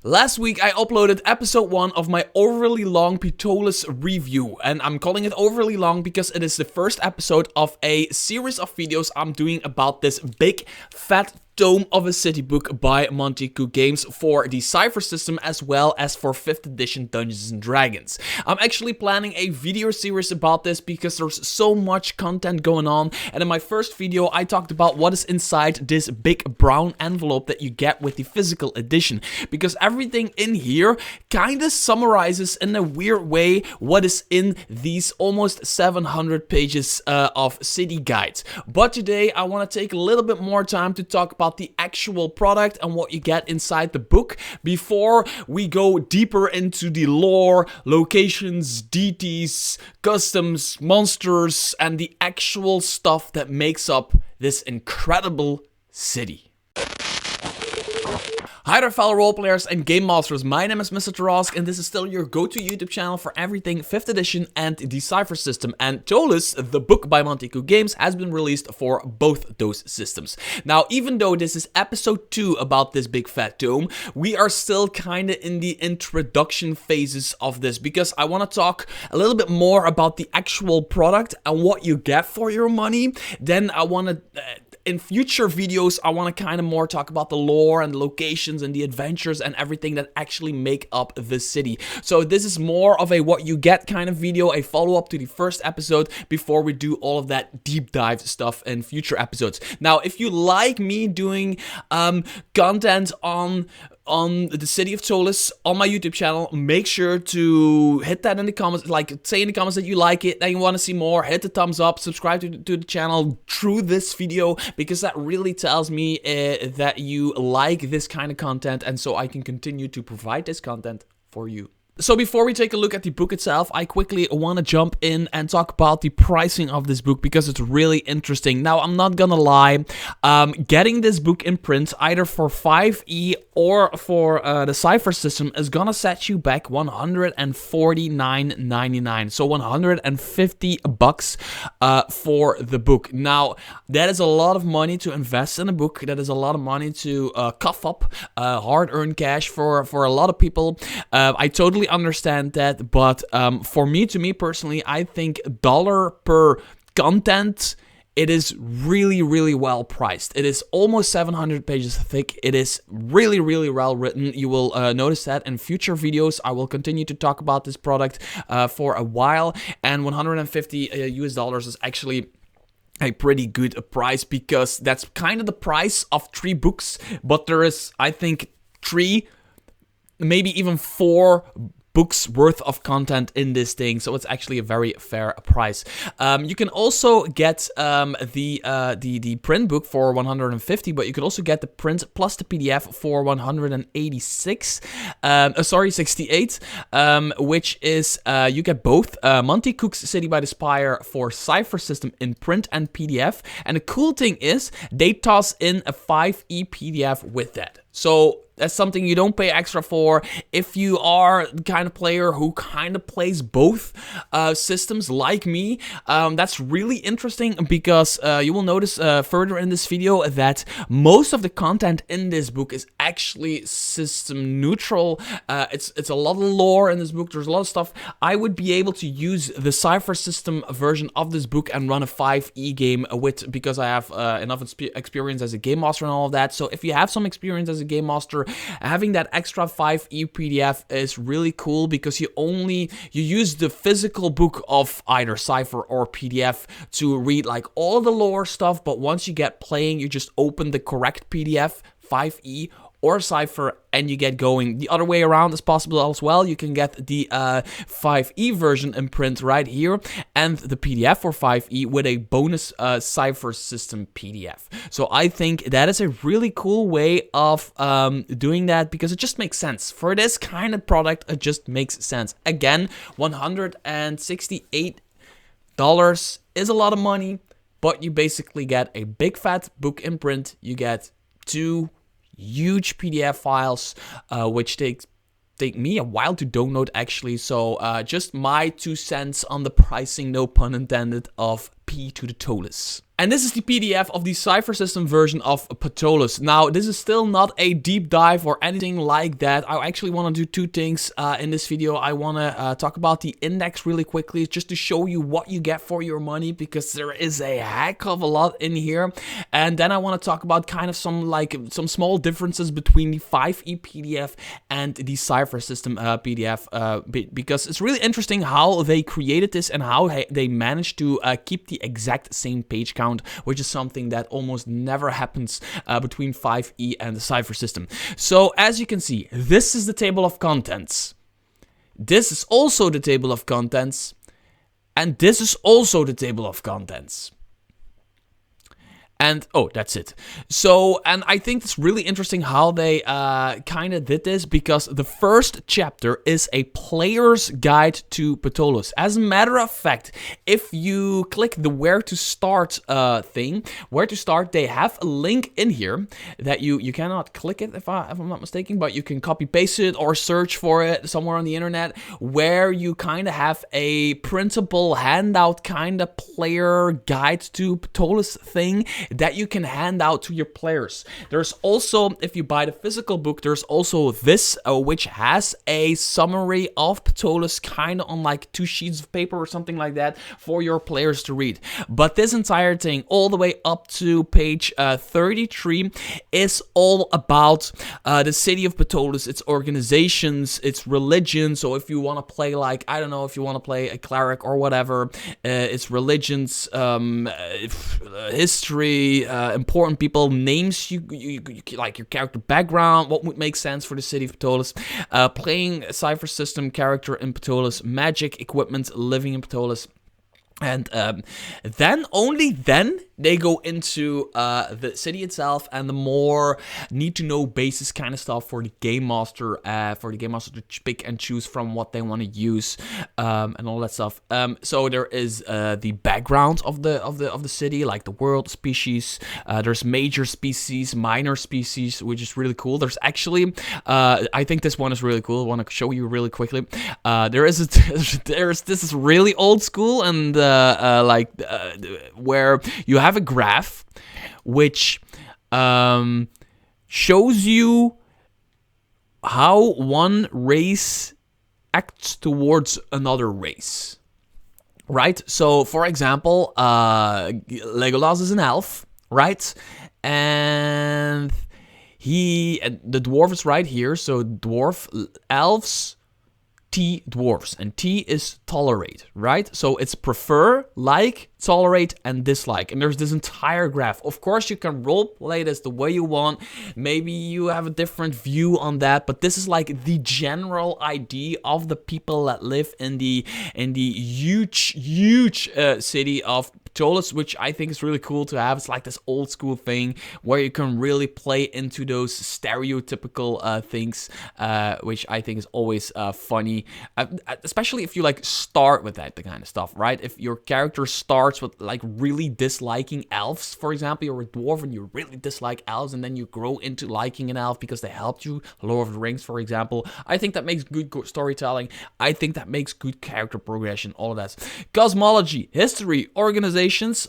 Last week I uploaded episode 1 of my overly long Ptolus review, and I'm calling it overly long because it is the first episode of a series of videos I'm doing about this big fat tome of a city book by Montiku Games for the Cypher System as well as for 5th edition Dungeons & Dragons. I'm actually planning a video series about this because there's so much content going on, and in my first video I talked about what is inside this big brown envelope that you get with the physical edition, because everything in here kinda summarizes in a weird way what is in these almost 700 pages of city guides. But today I want to take a little bit more time to talk about the actual product and what you get inside the book before we go deeper into the lore, locations, deities, customs, monsters, and the actual stuff that makes up this incredible city. Hi there fellow roleplayers and game masters, my name is Mr. Tarask and this is still your go-to YouTube channel for everything 5th edition and the Cypher System, and Ptolus, the book by Montiku Games, has been released for both those systems. Now, even though this is episode 2 about this big fat tome, we are still kinda in the introduction phases of this, because I want to talk a little bit more about the actual product and what you get for your money. Then I want to... in future videos, I want to kind of more talk about the lore and the locations and the adventures and everything that actually make up the city. So this is more of a what you get kind of video, a follow-up to the first episode before we do all of that deep dive stuff in future episodes. Now, if you like me doing content on the city of Ptolus on my YouTube channel, make sure to hit that in the comments, like say in the comments that you like it, that you want to see more, hit the thumbs up, subscribe to the channel through this video, because that really tells me that you like this kind of content, and so I can continue to provide this content for you. So before we take a look at the book itself, I quickly want to jump in and talk about the pricing of this book, because it's really interesting. Now, I'm not gonna lie, getting this book in print, either for 5e or for the Cypher System, is gonna set you back $149.99. So $150 for the book. Now, that is a lot of money to invest in a book. That is a lot of money to cough up hard-earned cash for a lot of people. I totally understand that, but for me personally, I think dollar per content, it is really well priced. It is almost 700 pages thick. It is really well written. You will notice that in future videos. I will continue to talk about this product for a while, and $150 US is actually a pretty good price, because that's kind of the price of 3 books, but there is, I think, 3, maybe even 4 books worth of content in this thing, so it's actually a very fair price. You can also get the print book for 150, but you could also get the print plus the PDF for 68, which is you get both Montiku's City by the Spire for Cypher System in print and PDF, and the cool thing is they toss in a 5e PDF with that. So that's something you don't pay extra for. If you are the kind of player who kind of plays both systems like me, that's really interesting, because you will notice further in this video that most of the content in this book is actually system neutral. It's a lot of lore in this book. There's a lot of stuff. I would be able to use the Cypher System version of this book and run a 5e game with, because I have enough experience as a game master and all of that. So if you have some experience as a game master, having that extra 5e PDF is really cool, because you use the physical book of either Cypher or PDF to read like all the lore stuff, but once you get playing, you just open the correct PDF, 5e or Cypher, and you get going. The other way around is possible as well. You can get the 5e version in print right here, and the PDF for 5e with a bonus Cypher System PDF. So I think that is a really cool way of doing that, because it just makes sense. For this kind of product, it just makes sense. Again, $168 is a lot of money, but you basically get a big fat book in print. You get 2 huge PDF files, which take me a while to download actually. So just my 2 cents on the pricing, no pun intended, of P to the Ptolus. And this is the PDF of the Cypher System version of Ptolus. Now, this is still not a deep dive or anything like that. I actually want to do two things in this video. I want to talk about the index really quickly, just to show you what you get for your money, because there is a heck of a lot in here. And then I want to talk about kind of some small differences between the 5e PDF and the Cypher System PDF, because it's really interesting how they created this and how they managed to keep the exact same page count, which is something that almost never happens between 5e and the Cypher System. So as you can see, this is the table of contents. This is also the table of contents. And this is also the table of contents. And, oh, that's it. So, and I think it's really interesting how they kind of did this, because the first chapter is a player's guide to Ptolus. As a matter of fact, if you click the where to start thing, where to start, they have a link in here that you cannot click it if I'm not mistaken, but you can copy paste it or search for it somewhere on the internet, where you kind of have a printable handout kind of player guide to Ptolus thing that you can hand out to your players. There's also, if you buy the physical book, there's also this, which has a summary of Ptolus kind of on like 2 sheets of paper or something like that for your players to read. But this entire thing, all the way up to page 33, is all about the city of Ptolus, its organizations, its religion. So if you want to play, like, I don't know, if you want to play a cleric or whatever, its religions, history, important people, names, you like your character background, what would make sense for the city of Ptolus, playing a Cypher System character in Ptolus, magic, equipment, living in Ptolus. And then, only then, they go into the city itself and the more need-to-know basis kind of stuff for the game master to pick and choose from what they want to use, and all that stuff. So there is the background of the city, like the world, species. There's major species, minor species, which is really cool. There's actually, I think this one is really cool. I want to show you really quickly. This is really old school, and where you have a graph which shows you how one race acts towards another race, right? So, for example, Legolas is an elf, right? And the dwarf is right here. So dwarf, elves, T, dwarves, and T is tolerate, right? So it's prefer, like, tolerate, and dislike. And there's this entire graph. Of course, you can roleplay this the way you want. Maybe you have a different view on that, but this is like the general idea of the people that live in the huge city of Ptolus, which I think is really cool to have. It's like this old school thing where you can really play into those stereotypical things, which I think is always funny, especially if you like start with that kind of stuff, right? If your character starts with like really disliking elves, for example, you're a dwarf and you really dislike elves, and then you grow into liking an elf because they helped you, Lord of the Rings, for example. I think that makes good storytelling. I think that makes good character progression, all of that. Cosmology, history, organization,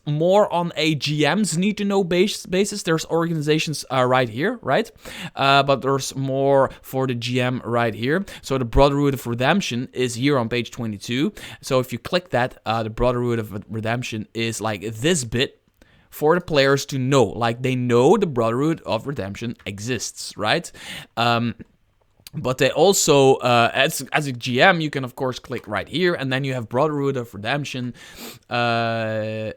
more on a GM's need-to-know basis. There's organizations right here, right? But there's more for the GM right here. So the Brotherhood of Redemption is here on page 22. So if you click that, the Brotherhood of Redemption is like this bit for the players to know. Like, they know the Brotherhood of Redemption exists, right? But they also, as a GM, you can of course click right here, and then you have Brotherhood of Redemption right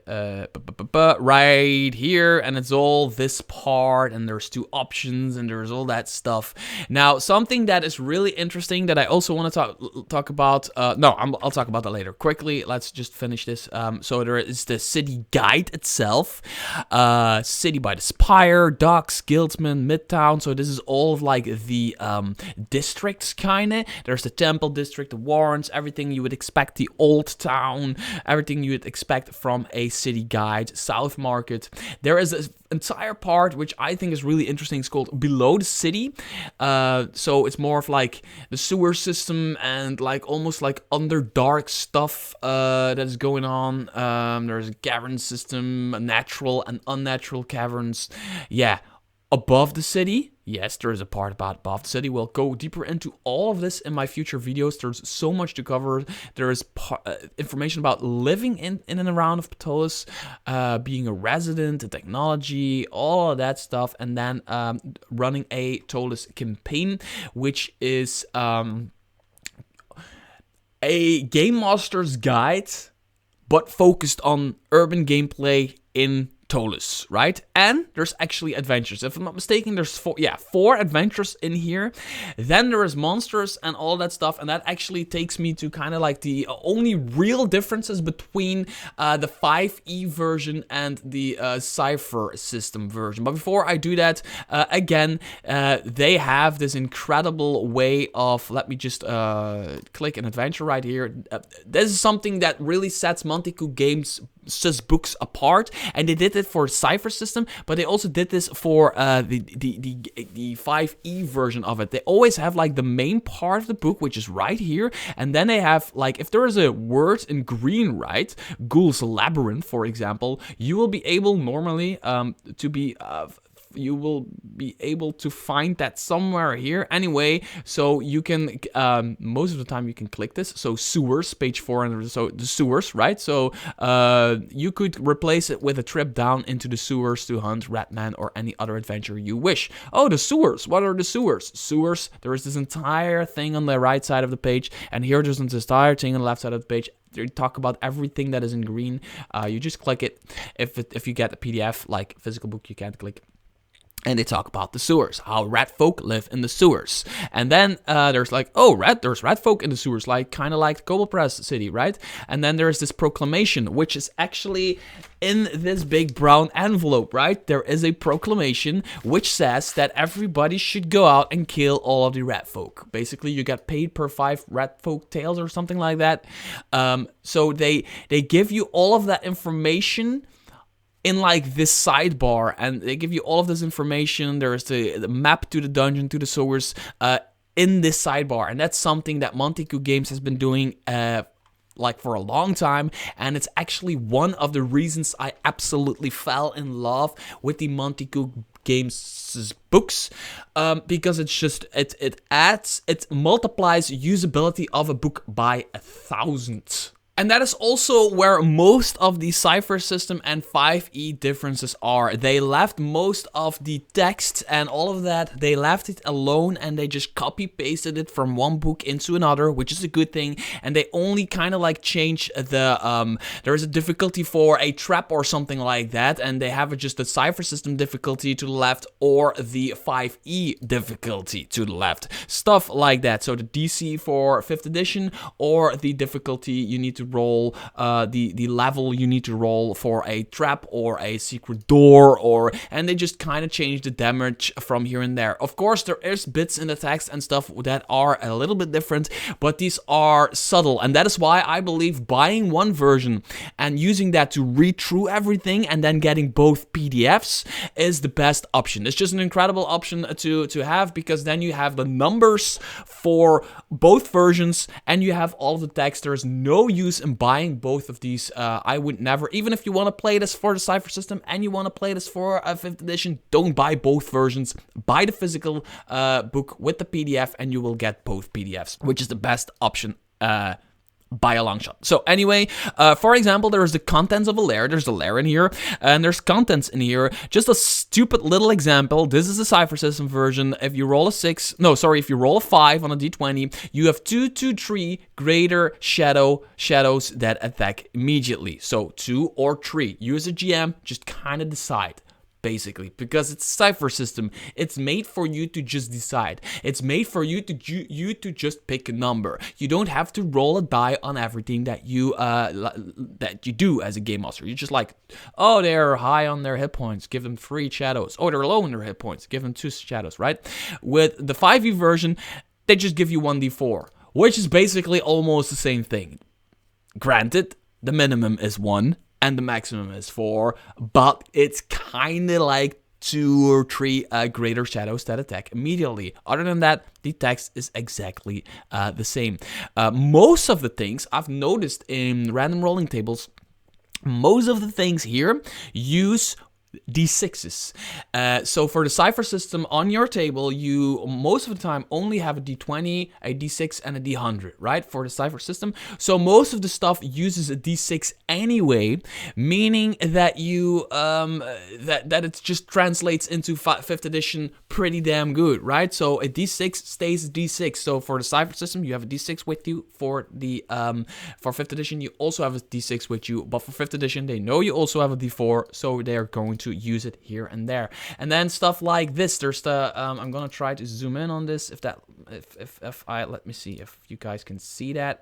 here, and it's all this part, and there's 2 options, and there's all that stuff. Now, something that is really interesting that I also want to talk about, I'll talk about that later. Quickly, let's just finish this. So there is the city guide itself, city by the Spire, docks, guildsmen, midtown. So this is all of like the districts, kinda. There's the Temple District, the Warrens, everything you would expect, the Old Town, everything you would expect from a city guide, South Market. There is this entire part which I think is really interesting. It's called Below the City. So it's more of like the sewer system and like almost like underdark stuff that is going on. There's a cavern system, natural and unnatural caverns. Yeah. Above the city, yes, there is a part about above the city. We'll go deeper into all of this in my future videos. There's so much to cover. There is information about living in and around of Ptolus, being a resident, the technology, all of that stuff, and then running a Ptolus campaign, which is a game master's guide, but focused on urban gameplay in Ptolus, right? And there's actually adventures. If I'm not mistaken, there's four adventures in here. Then there is monsters and all that stuff, and that actually takes me to kind of like the only real differences between the 5e version and the Cypher System version. But before I do that, again, they have this incredible way of, let me just click an adventure right here. This is something that really sets Montico Games books apart, and they did it for Cypher System, but they also did this for the 5e version of it. They always have like the main part of the book, which is right here, and then they have like, if there is a word in green, right, Ghoul's Labyrinth, for example, you will be able normally you will be able to find that somewhere here anyway. So you can most of the time you can click this. So sewers, page 400. So the sewers, right? So you could replace it with a trip down into the sewers to hunt Ratman or any other adventure you wish. Oh, the sewers. What are the sewers? Sewers. There is this entire thing on the right side of the page, and here there's this entire thing on the left side of the page. They talk about everything that is in green. You just click it. If you get a PDF like physical book, you can't click. And they talk about the sewers, how rat folk live in the sewers. And then there's like, there's rat folk in the sewers, like kind of like Kobopress City, right? And then there's this proclamation, which is actually in this big brown envelope, right? There is a proclamation which says that everybody should go out and kill all of the rat folk. Basically, you get paid per 5 rat folk tails or something like that. So they give you all of that information in like this sidebar, and they give you all of this information. There's the map to the dungeon, to the sewers, in this sidebar, and that's something that Montico Games has been doing like for a long time, and it's actually one of the reasons I absolutely fell in love with the Montico Games books, because it's just it multiplies usability of a book by 1,000. And that is also where most of the Cypher System and 5e differences are. They left most of the text and all of that, they left it alone, and they just copy-pasted it from one book into another, which is a good thing. And they only kind of like change the, there is a difficulty for a trap or something like that, and they have just the Cypher System difficulty to the left or the 5e difficulty to the left. Stuff like that. So the DC for 5th edition, or the difficulty you need to roll, the level you need to roll for a trap or a secret door, and they just kind of change the damage from here and there. Of course, there is bits in the text and stuff that are a little bit different, but these are subtle, and that is why I believe buying one version and using that to read through everything and then getting both PDFs is the best option. It's just an incredible option to have, because then you have the numbers for both versions and you have all of the text. There is no use in buying both of these. I would never, even if you want to play this for the Cypher System and you want to play this for a 5th edition, don't buy both versions. Buy the physical book with the PDF and you will get both PDFs, which is the best option by a long shot. So anyway, for example, there is the contents of a lair. There's the lair in here, and there's contents in here. Just a stupid little example. This is the Cypher System version. If you roll a 5 on a d20, you have 2, 2, 3 greater shadows that attack immediately. So 2 or 3. You as a GM just kind of decide. Basically, because it's a Cypher System, it's made for you to just decide. It's made for you to just pick a number. You don't have to roll a die on everything that you do as a game master. You're just like, oh, they're high on their hit points, give them 3 shadows. Oh, they're low on their hit points, give them 2 shadows, right? With the 5e version, they just give you 1d4, which is basically almost the same thing. Granted, the minimum is 1 and the maximum is 4, but it's kind of like 2 or 3 greater shadows that attack immediately. Other than that, the text is exactly the same. Most of the things I've noticed in random rolling tables, most of the things here use D6s. So for the Cypher system on your table, you most of the time only have a D20, a D6, and a D100, right? For the Cypher system. So most of the stuff uses a D6 anyway, meaning that you that it just translates into 5th edition pretty damn good, right? So a D6 stays a D6. So for the Cypher system, you have a D6 with you. For the for 5th edition, you also have a D6 with you. But for 5th edition, they know you also have a D4, so they are going to use it here and there. And then stuff like this, there's the I'm gonna try to zoom in on this if I let me see if you guys can see that.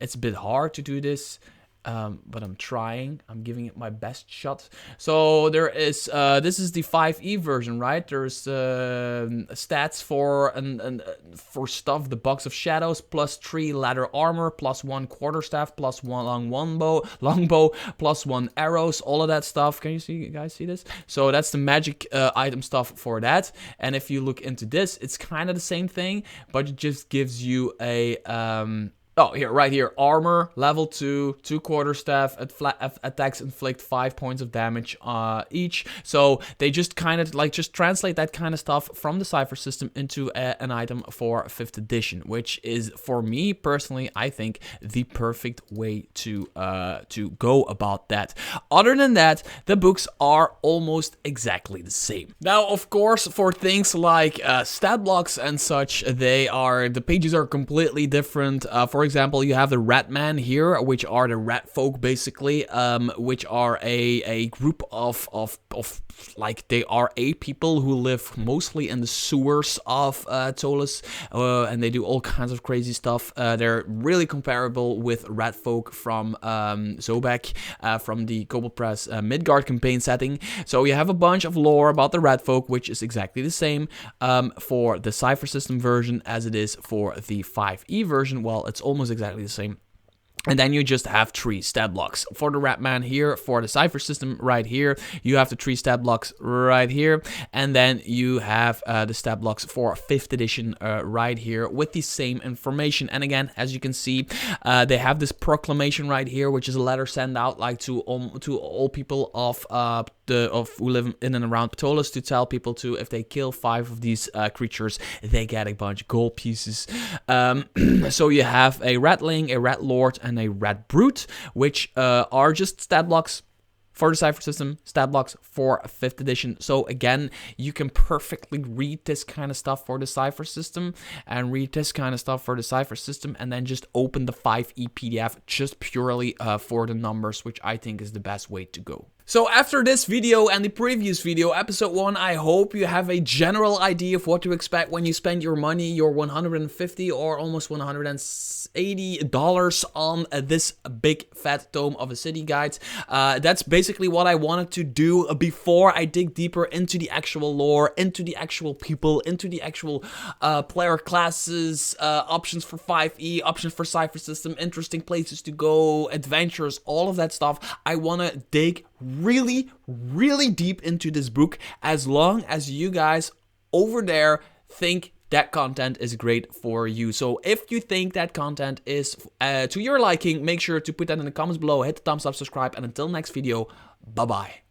It's a bit hard to do this, but I'm trying. I'm giving it my best shot. So there is this is the 5e version, right? There's stats for stuff, the box of shadows, +3 ladder armor, +1 quarterstaff, +1 longbow, +1 arrows, all of that stuff. Can you guys see this? So that's the magic item stuff for that. And if you look into this, it's kind of the same thing, but it just gives you a oh, here, right here, armor, level 2, 2 quarterstaff, attacks inflict 5 points of damage each. So they just kind of like just translate that kind of stuff from the Cypher system into an item for 5th edition, which is, for me personally, I think the perfect way to go about that. Other than that, the books are almost exactly the same. Now, of course, for things like stat blocks and such, the pages are completely different. For example, you have the rat man here, which are the rat folk basically, which are a group of like, they are people who live mostly in the sewers of Ptolus, and they do all kinds of crazy stuff. They're really comparable with rat folk from Zobek, from the Kobold Press Midgard campaign setting. So you have a bunch of lore about the rat folk, which is exactly the same for the Cypher system version as it is for the 5e version. Well, it's almost exactly the same. And then you just have 3 stat blocks. For the Rat Man here, for the Cypher system right here, you have the 3 stat blocks right here. And then you have the stat blocks for 5th edition right here with the same information. And again, as you can see, they have this proclamation right here, which is a letter sent out like to all people of who live in and around Ptolus, to tell people to, if they kill 5 of these creatures, they get a bunch of gold pieces. So you have a Ratling, a Rat Lord, and a Rat Brute, which are just stat blocks for the Cypher system, stat blocks for 5th edition. So again, you can perfectly read this kind of stuff for the Cypher system and read this kind of stuff for the Cypher system, and then just open the 5e PDF just purely for the numbers, which I think is the best way to go. So after this video and the previous video, episode 1, I hope you have a general idea of what to expect when you spend your money, your $150 or almost $180 on this big fat tome of a city guide. That's basically what I wanted to do before I dig deeper into the actual lore, into the actual people, into the actual player classes, options for 5e, options for Cypher system, interesting places to go, adventures, all of that stuff. I want to dig really deep into this book, as long as you guys over there think that content is great for you. So if you think that content is to your liking, make sure to put that in the comments below, hit the thumbs up, subscribe, and until next video, bye bye.